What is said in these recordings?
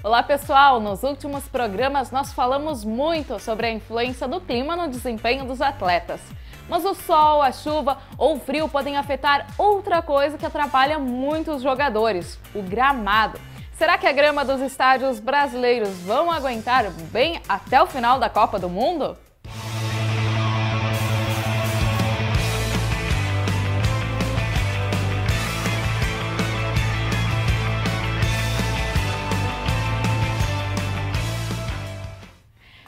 Olá pessoal, nos últimos programas nós falamos muito sobre a influência do clima no desempenho dos atletas. Mas o sol, a chuva ou o frio podem afetar outra coisa que atrapalha muito os jogadores, o gramado. Será que a grama dos estádios brasileiros vão aguentar bem até o final da Copa do Mundo?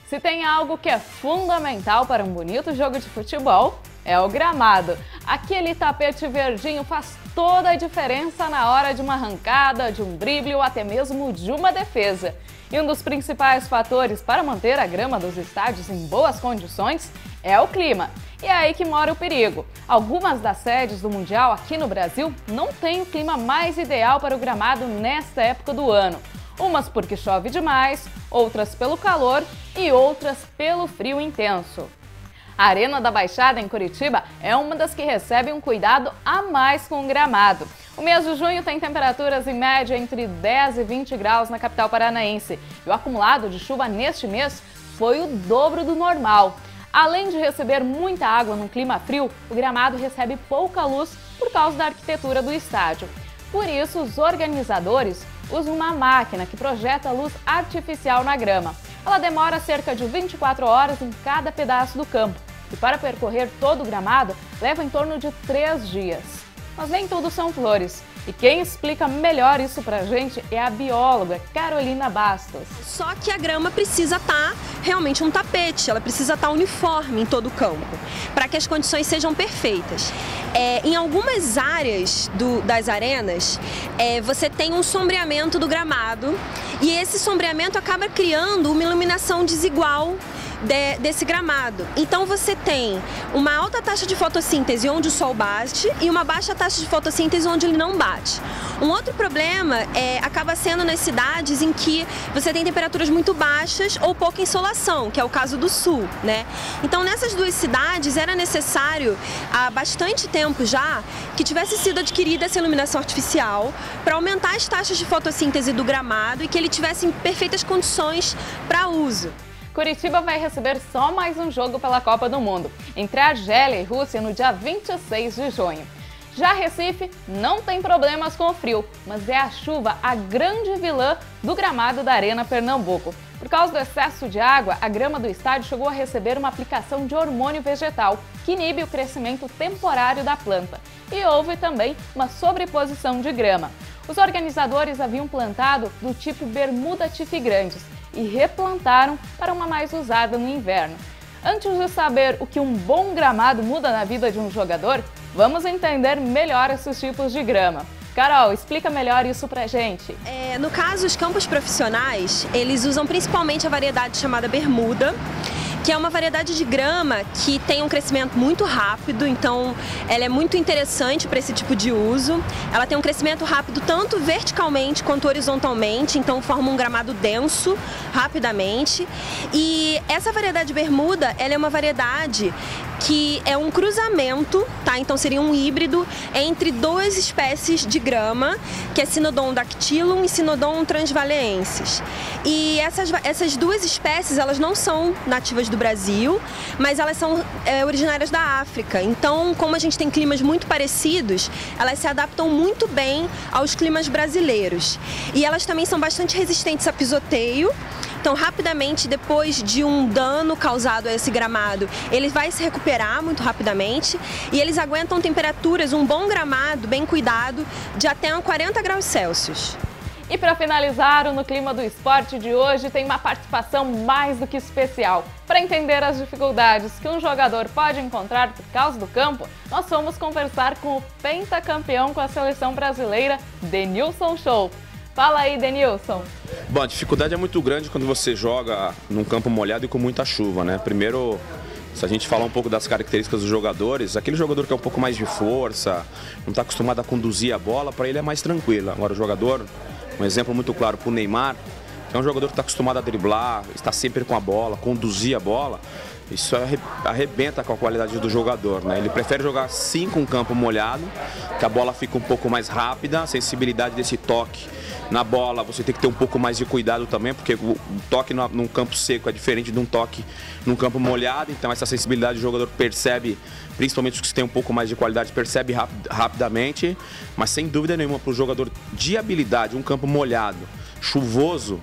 Se tem algo que é fundamental para um bonito jogo de futebol, é o gramado. Aquele tapete verdinho faz toda a diferença na hora de uma arrancada, de um drible ou até mesmo de uma defesa. E um dos principais fatores para manter a grama dos estádios em boas condições é o clima. E é aí que mora o perigo. Algumas das sedes do Mundial aqui no Brasil não têm o clima mais ideal para o gramado nesta época do ano. Umas porque chove demais, outras pelo calor e outras pelo frio intenso. A Arena da Baixada, em Curitiba, é uma das que recebe um cuidado a mais com o gramado. O mês de junho tem temperaturas em média entre 10 e 20 graus na capital paranaense. E o acumulado de chuva neste mês foi o dobro do normal. Além de receber muita água num clima frio, o gramado recebe pouca luz por causa da arquitetura do estádio. Por isso, os organizadores usam uma máquina que projeta luz artificial na grama. Ela demora cerca de 24 horas em cada pedaço do campo e para percorrer todo o gramado leva em torno de 3 dias. Mas nem tudo são flores. E quem explica melhor isso pra gente é a bióloga Carolina Bastos. Só que a grama precisa estar realmente um tapete, ela precisa estar uniforme em todo o campo, para que as condições sejam perfeitas. Em algumas áreas das arenas, você tem um sombreamento do gramado e esse sombreamento acaba criando uma iluminação desigual desse gramado. Então você tem uma alta taxa de fotossíntese onde o sol bate e uma baixa taxa de fotossíntese onde ele não bate. Um outro problema acaba sendo nas cidades em que você tem temperaturas muito baixas ou pouca insolação, que é o caso do sul, né? Então nessas duas cidades era necessário há bastante tempo já que tivesse sido adquirida essa iluminação artificial para aumentar as taxas de fotossíntese do gramado e que ele tivesse em perfeitas condições para uso. Curitiba vai receber só mais um jogo pela Copa do Mundo, entre Argélia e Rússia no dia 26 de junho. Já Recife não tem problemas com o frio, mas é a chuva a grande vilã do gramado da Arena Pernambuco. Por causa do excesso de água, a grama do estádio chegou a receber uma aplicação de hormônio vegetal, que inibe o crescimento temporário da planta. E houve também uma sobreposição de grama. Os organizadores haviam plantado do tipo Bermuda Tifigrandes e replantaram para uma mais usada no inverno. Antes de saber o que um bom gramado muda na vida de um jogador, vamos entender melhor esses tipos de grama. Carol, explica melhor isso pra gente. No caso, os campos profissionais, eles usam principalmente a variedade chamada Bermuda, que é uma variedade de grama que tem um crescimento muito rápido, então ela é muito interessante para esse tipo de uso. Ela tem um crescimento rápido tanto verticalmente quanto horizontalmente, então forma um gramado denso rapidamente. E essa variedade Bermuda, ela é uma variedade que é um cruzamento, tá? Então seria um híbrido entre duas espécies de grama, que é Cynodon dactylum e Cynodon transvalensis. E essas duas espécies, elas não são nativas do Brasil, mas elas são originárias da África. Então, como a gente tem climas muito parecidos, elas se adaptam muito bem aos climas brasileiros. E elas também são bastante resistentes a pisoteio. Então, rapidamente, depois de um dano causado a esse gramado, ele vai se recuperar muito rapidamente e eles aguentam temperaturas, um bom gramado, bem cuidado, de até 40 graus Celsius. E para finalizar, o No Clima do Esporte de hoje tem uma participação mais do que especial. Para entender as dificuldades que um jogador pode encontrar por causa do campo, nós fomos conversar com o pentacampeão com a seleção brasileira, Denilson Show. Fala aí, Denilson. Bom, a dificuldade é muito grande quando você joga num campo molhado e com muita chuva, né? Primeiro, se a gente falar um pouco das características dos jogadores, aquele jogador que é um pouco mais de força, não está acostumado a conduzir a bola, para ele é mais tranquilo. Agora o jogador, um exemplo muito claro para o Neymar, que é um jogador que está acostumado a driblar, está sempre com a bola, conduzir a bola, isso arrebenta com a qualidade do jogador, né? Ele prefere jogar sim com o campo molhado, que a bola fica um pouco mais rápida, a sensibilidade desse toque na bola, você tem que ter um pouco mais de cuidado também, porque o toque num campo seco é diferente de um toque num campo molhado, então essa sensibilidade o jogador percebe, principalmente os que têm um pouco mais de qualidade, percebe rapidamente, mas sem dúvida nenhuma para o jogador de habilidade, um campo molhado, chuvoso,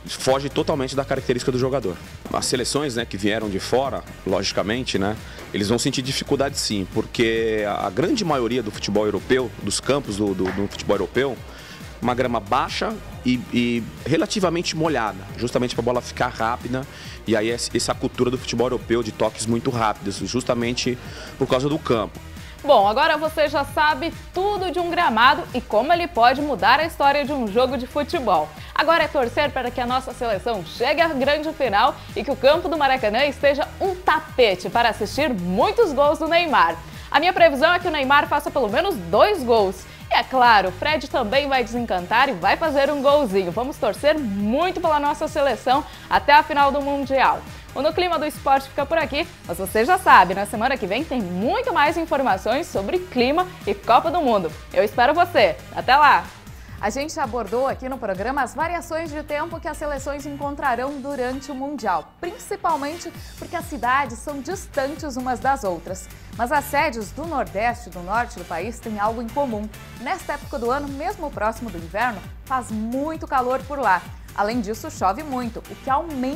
foge totalmente da característica do jogador. As seleções, né, que vieram de fora, logicamente, né, eles vão sentir dificuldade sim, porque a grande maioria do futebol europeu, dos campos do futebol europeu, uma grama baixa e relativamente molhada, justamente para a bola ficar rápida, e aí essa cultura do futebol europeu de toques muito rápidos, justamente por causa do campo. Bom, agora você já sabe tudo de um gramado e como ele pode mudar a história de um jogo de futebol. Agora é torcer para que a nossa seleção chegue à grande final e que o campo do Maracanã esteja um tapete para assistir muitos gols do Neymar. A minha previsão é que o Neymar faça pelo menos 2 gols. E é claro, o Fred também vai desencantar e vai fazer um golzinho. Vamos torcer muito pela nossa seleção até a final do Mundial. O No Clima do Esporte fica por aqui, mas você já sabe, na semana que vem tem muito mais informações sobre clima e Copa do Mundo. Eu espero você. Até lá! A gente abordou aqui no programa as variações de tempo que as seleções encontrarão durante o Mundial, principalmente porque as cidades são distantes umas das outras. Mas as sedes do Nordeste e do Norte do país têm algo em comum. Nesta época do ano, mesmo próximo do inverno, faz muito calor por lá. Além disso, chove muito, o que aumenta